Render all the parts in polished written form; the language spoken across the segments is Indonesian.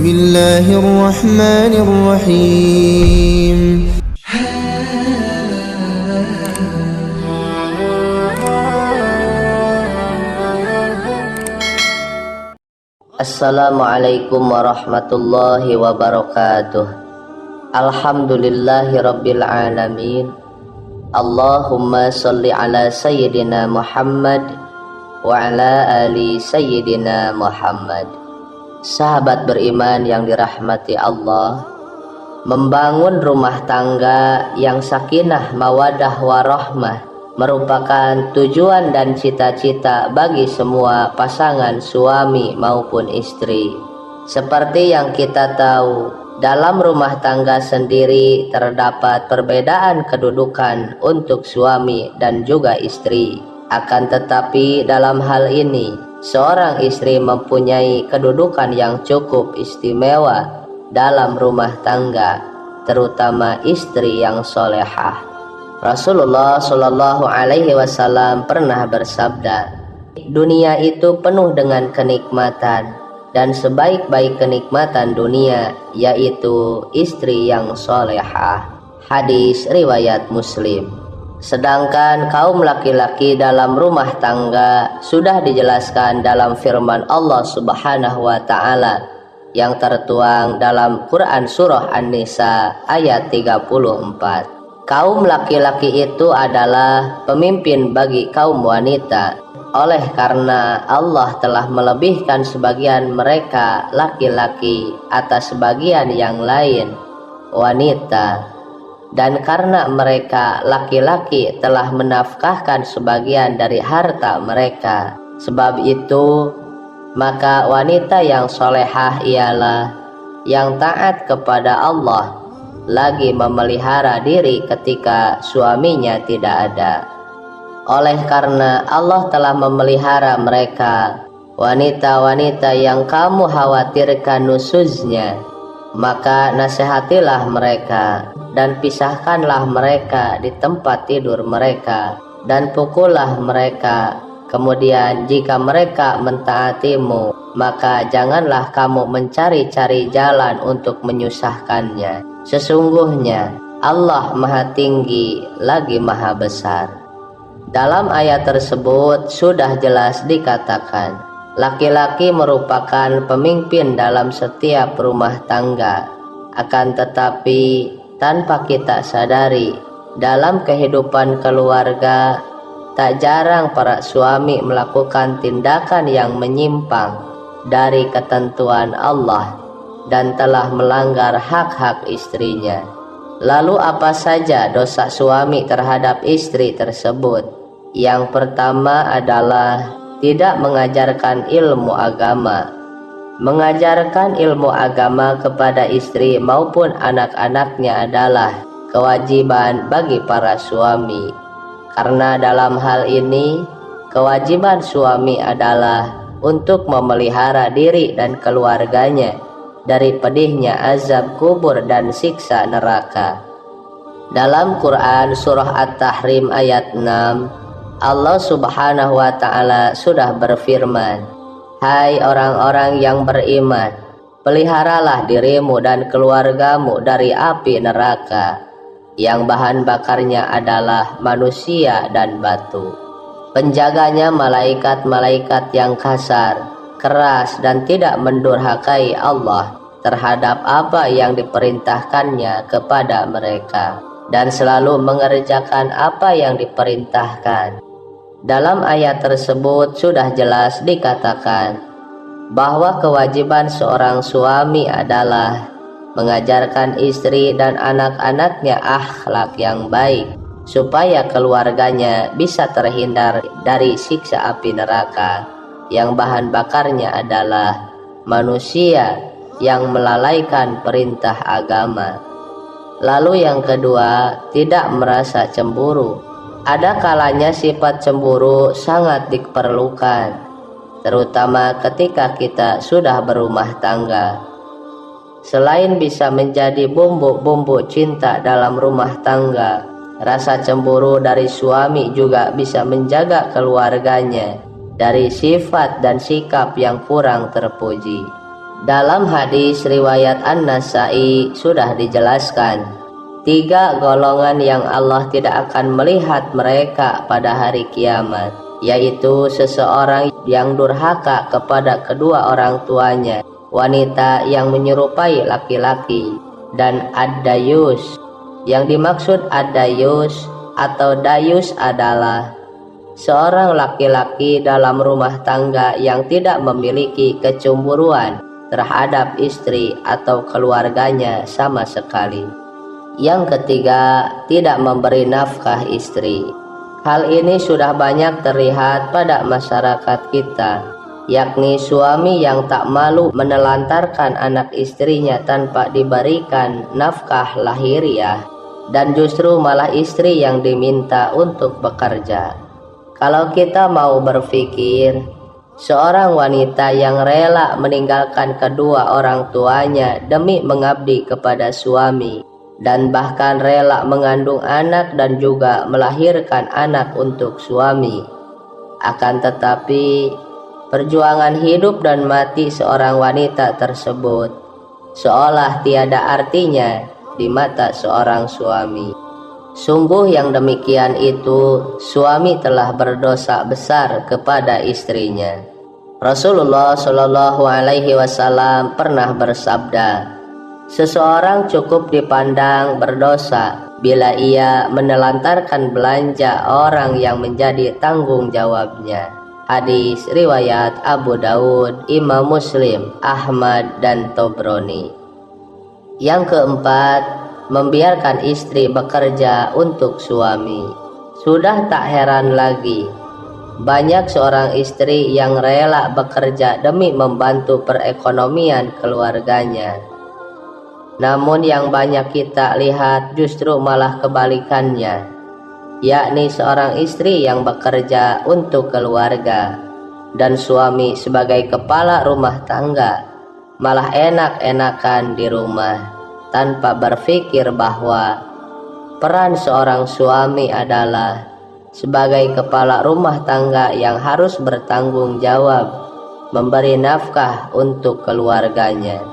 الله الرحمن الرحيم. Assalamualaikum warahmatullahi wabarakatuh. Alhamdulillahi rabbil alamin. Allahumma salli ala sayyidina Muhammad wa ala ali sayyidina Muhammad. Sahabat beriman yang dirahmati Allah, membangun rumah tangga yang sakinah mawadah warahmah merupakan tujuan dan cita-cita bagi semua pasangan suami maupun istri. Seperti yang kita tahu, dalam rumah tangga sendiri terdapat perbedaan kedudukan untuk suami dan juga istri. Akan tetapi dalam hal ini, seorang istri mempunyai kedudukan yang cukup istimewa dalam rumah tangga, terutama istri yang solehah. Rasulullah Shallallahu Alaihi Wasallam pernah bersabda, dunia itu penuh dengan kenikmatan, dan sebaik-baik kenikmatan dunia yaitu istri yang solehah. Hadis riwayat Muslim. Sedangkan kaum laki-laki dalam rumah tangga sudah dijelaskan dalam firman Allah Subhanahu wa Ta'ala yang tertuang dalam Quran Surah An-Nisa ayat 34. Kaum laki-laki itu adalah pemimpin bagi kaum wanita. Oleh karena Allah telah melebihkan sebagian mereka laki-laki atas sebagian yang lain wanita, dan karena mereka laki-laki telah menafkahkan sebagian dari harta mereka, sebab itu maka wanita yang solehah ialah yang taat kepada Allah, lagi memelihara diri ketika suaminya tidak ada. Oleh karena Allah telah memelihara mereka, wanita-wanita yang kamu khawatirkan nusuznya, maka nasihatilah mereka dan pisahkanlah mereka di tempat tidur mereka dan pukullah mereka. Kemudian jika mereka mentaatimu, maka janganlah kamu mencari-cari jalan untuk menyusahkannya. Sesungguhnya Allah Maha Tinggi lagi Maha Besar. Dalam ayat tersebut sudah jelas dikatakan, laki-laki merupakan pemimpin dalam setiap rumah tangga. Akan tetapi tanpa kita sadari, dalam kehidupan keluarga tak jarang para suami melakukan tindakan yang menyimpang dari ketentuan Allah dan telah melanggar hak-hak istrinya. Lalu apa saja dosa suami terhadap istri tersebut? Yang pertama adalah tidak mengajarkan ilmu agama. Mengajarkan ilmu agama kepada istri maupun anak-anaknya adalah kewajiban bagi para suami. Karena dalam hal ini, kewajiban suami adalah untuk memelihara diri dan keluarganya dari pedihnya azab kubur dan siksa neraka. Dalam Quran Surah At-Tahrim ayat 6, Allah Subhanahu wa Ta'ala sudah berfirman, hai orang-orang yang beriman, peliharalah dirimu dan keluargamu dari api neraka, yang bahan bakarnya adalah manusia dan batu. Penjaganya malaikat-malaikat yang kasar, keras dan tidak mendurhakai Allah terhadap apa yang diperintahkannya kepada mereka, dan selalu mengerjakan apa yang diperintahkan. Dalam ayat tersebut sudah jelas dikatakan bahwa kewajiban seorang suami adalah mengajarkan istri dan anak-anaknya akhlak yang baik, supaya keluarganya bisa terhindar dari siksa api neraka yang bahan bakarnya adalah manusia yang melalaikan perintah agama. Lalu yang kedua, tidak merasa cemburu. Ada kalanya sifat cemburu sangat diperlukan, terutama ketika kita sudah berumah tangga. Selain bisa menjadi bumbu-bumbu cinta dalam rumah tangga, rasa cemburu dari suami juga bisa menjaga keluarganya dari sifat dan sikap yang kurang terpuji. Dalam hadis riwayat An-Nasa'i sudah dijelaskan 3 golongan yang Allah tidak akan melihat mereka pada hari kiamat, yaitu seseorang yang durhaka kepada kedua orang tuanya, wanita yang menyerupai laki-laki, dan ad-dayus. Yang dimaksud ad-dayus atau dayus adalah seorang laki-laki dalam rumah tangga yang tidak memiliki kecemburuan terhadap istri atau keluarganya sama sekali. Yang ketiga, tidak memberi nafkah istri. Hal ini sudah banyak terlihat pada masyarakat kita, yakni suami yang tak malu menelantarkan anak istrinya tanpa diberikan nafkah lahiriah, dan justru malah istri yang diminta untuk bekerja. Kalau kita mau berpikir, seorang wanita yang rela meninggalkan kedua orang tuanya demi mengabdi kepada suami, dan bahkan rela mengandung anak dan juga melahirkan anak untuk suami. Akan tetapi, perjuangan hidup dan mati seorang wanita tersebut seolah tiada artinya di mata seorang suami. Sungguh yang demikian itu, suami telah berdosa besar kepada istrinya. Rasulullah Shallallahu Alaihi Wasallam pernah bersabda, seseorang cukup dipandang berdosa bila ia menelantarkan belanja orang yang menjadi tanggung jawabnya. Hadis riwayat Abu Daud, Imam Muslim, Ahmad, dan Tobroni. Yang keempat, membiarkan istri bekerja untuk suami. Sudah tak heran lagi, banyak seorang istri yang rela bekerja demi membantu perekonomian keluarganya. Namun yang banyak kita lihat justru malah kebalikannya, yakni seorang istri yang bekerja untuk keluarga dan suami sebagai kepala rumah tangga malah enak-enakan di rumah, tanpa berpikir bahwa peran seorang suami adalah sebagai kepala rumah tangga yang harus bertanggung jawab memberi nafkah untuk keluarganya.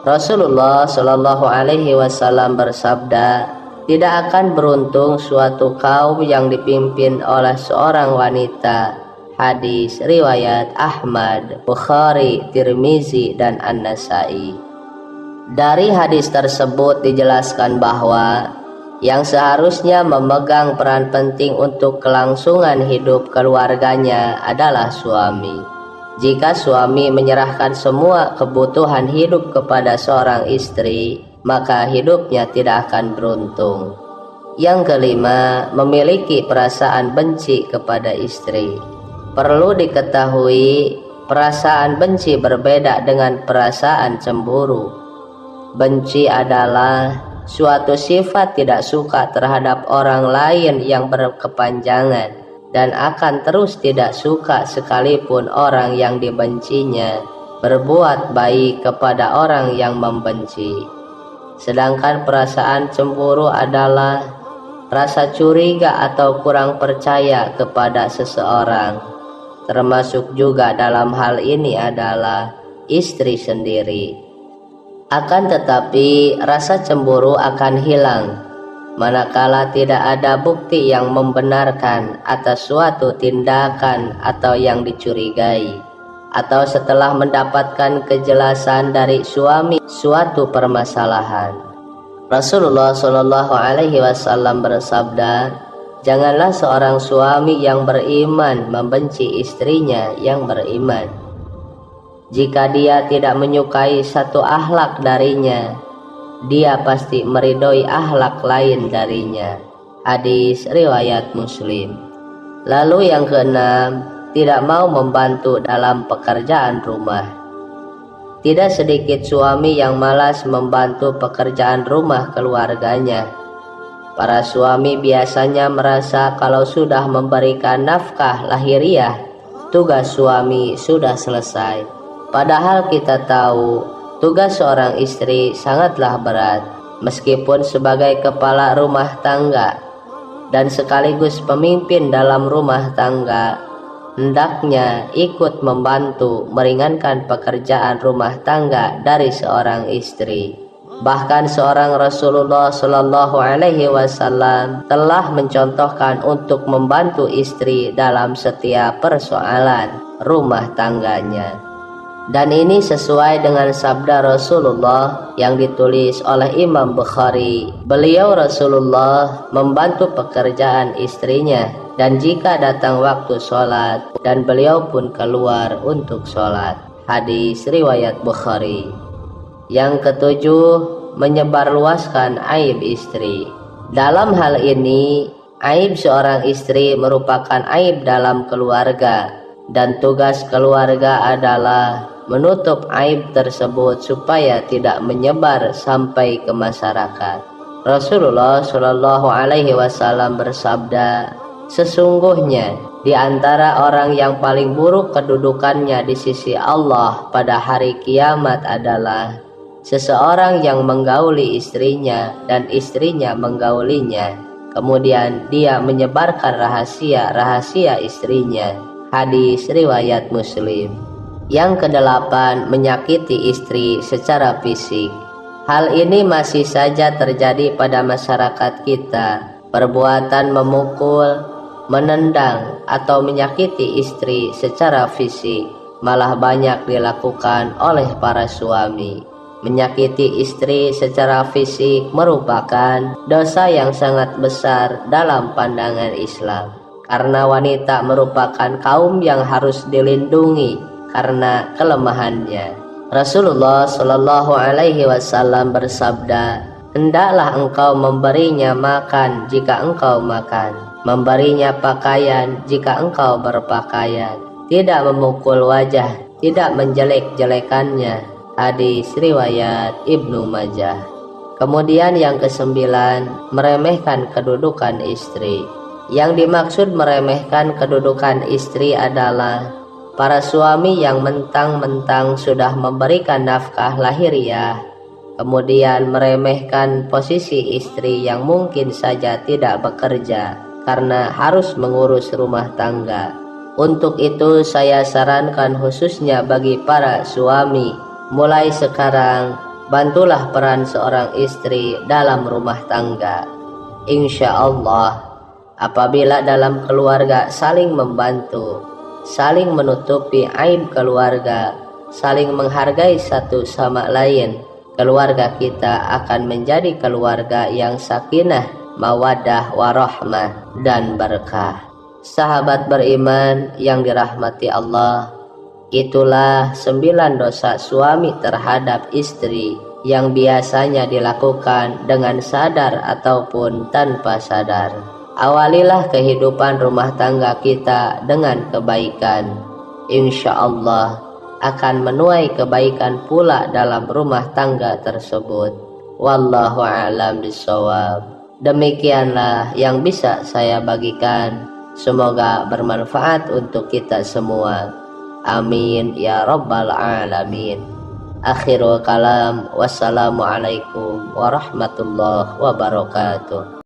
Rasulullah Shallallahu Alaihi Wasallam bersabda, tidak akan beruntung suatu kaum yang dipimpin oleh seorang wanita. Hadis riwayat Ahmad, Bukhari, Tirmizi, dan An-Nasai. Dari hadis tersebut dijelaskan bahwa yang seharusnya memegang peran penting untuk kelangsungan hidup keluarganya adalah suami. Jika suami menyerahkan semua kebutuhan hidup kepada seorang istri, maka hidupnya tidak akan beruntung. Yang kelima, memiliki perasaan benci kepada istri. Perlu diketahui, perasaan benci berbeda dengan perasaan cemburu. Benci adalah suatu sifat tidak suka terhadap orang lain yang berkepanjangan, dan akan terus tidak suka sekalipun orang yang dibencinya berbuat baik kepada orang yang membenci. Sedangkan perasaan cemburu adalah rasa curiga atau kurang percaya kepada seseorang. Termasuk juga dalam hal ini adalah istri sendiri. Akan tetapi rasa cemburu akan hilang manakala tidak ada bukti yang membenarkan atas suatu tindakan atau yang dicurigai, atau setelah mendapatkan kejelasan dari suami suatu permasalahan. Rasulullah Shallallahu Alaihi Wasallam bersabda, janganlah seorang suami yang beriman membenci istrinya yang beriman. Jika dia tidak menyukai satu akhlak darinya, dia pasti meridhoi akhlak lain darinya. Hadis riwayat Muslim. Lalu yang keenam, tidak mau membantu dalam pekerjaan rumah. Tidak sedikit suami yang malas membantu pekerjaan rumah keluarganya. Para suami biasanya merasa kalau sudah memberikan nafkah lahiriah, tugas suami sudah selesai. Padahal kita tahu tugas seorang istri sangatlah berat, meskipun sebagai kepala rumah tangga dan sekaligus pemimpin dalam rumah tangga. hendaknya ikut membantu meringankan pekerjaan rumah tangga dari seorang istri. Bahkan seorang Rasulullah Shallallahu Alaihi Wasallam telah mencontohkan untuk membantu istri dalam setiap persoalan rumah tangganya. Dan ini sesuai dengan sabda Rasulullah yang ditulis oleh Imam Bukhari. Beliau Rasulullah membantu pekerjaan istrinya, dan jika datang waktu sholat, dan beliau pun keluar untuk sholat. Hadis riwayat Bukhari. Yang ketujuh, menyebarluaskan aib istri. Dalam hal ini, aib seorang istri merupakan aib dalam keluarga, dan tugas keluarga adalah menutup aib tersebut supaya tidak menyebar sampai ke masyarakat. Rasulullah Shallallahu Alaihi Wasallam bersabda, sesungguhnya di antara orang yang paling buruk kedudukannya di sisi Allah pada hari kiamat adalah seseorang yang menggauli istrinya dan istrinya menggaulinya, kemudian dia menyebarkan rahasia-rahasia istrinya. Hadis riwayat Muslim. Yang kedelapan, menyakiti istri secara fisik. Hal ini masih saja terjadi pada masyarakat kita. Perbuatan memukul, menendang, atau menyakiti istri secara fisik malah banyak dilakukan oleh para suami. Menyakiti istri secara fisik merupakan dosa yang sangat besar dalam pandangan Islam, karena wanita merupakan kaum yang harus dilindungi karena kelemahannya. Rasulullah Shallallahu Alaihi Wasallam bersabda, hendaklah engkau memberinya makan jika engkau makan, memberinya pakaian jika engkau berpakaian, tidak memukul wajah, tidak menjelek-jelekannya. Hadis riwayat Ibnu Majah. Kemudian yang kesembilan, meremehkan kedudukan istri. Yang dimaksud meremehkan kedudukan istri adalah para suami yang mentang-mentang sudah memberikan nafkah lahiriah, kemudian meremehkan posisi istri yang mungkin saja tidak bekerja karena harus mengurus rumah tangga. Untuk itu saya sarankan khususnya bagi para suami, mulai sekarang bantulah peran seorang istri dalam rumah tangga. Insya Allah, apabila dalam keluarga saling membantu, saling menutupi aib keluarga, saling menghargai satu sama lain, keluarga kita akan menjadi keluarga yang sakinah, mawaddah, warahmah, dan berkah. Sahabat beriman yang dirahmati Allah, itulah 9 dosa suami terhadap istri yang biasanya dilakukan dengan sadar ataupun tanpa sadar. Awalilah kehidupan rumah tangga kita dengan kebaikan. Insya Allah akan menuai kebaikan pula dalam rumah tangga tersebut. Wallahu a'lam bishawab. Demikianlah yang bisa saya bagikan. Semoga bermanfaat untuk kita semua. Amin ya rabbal alamin. Akhirul kalam. Wassalamualaikum warahmatullahi wabarakatuh.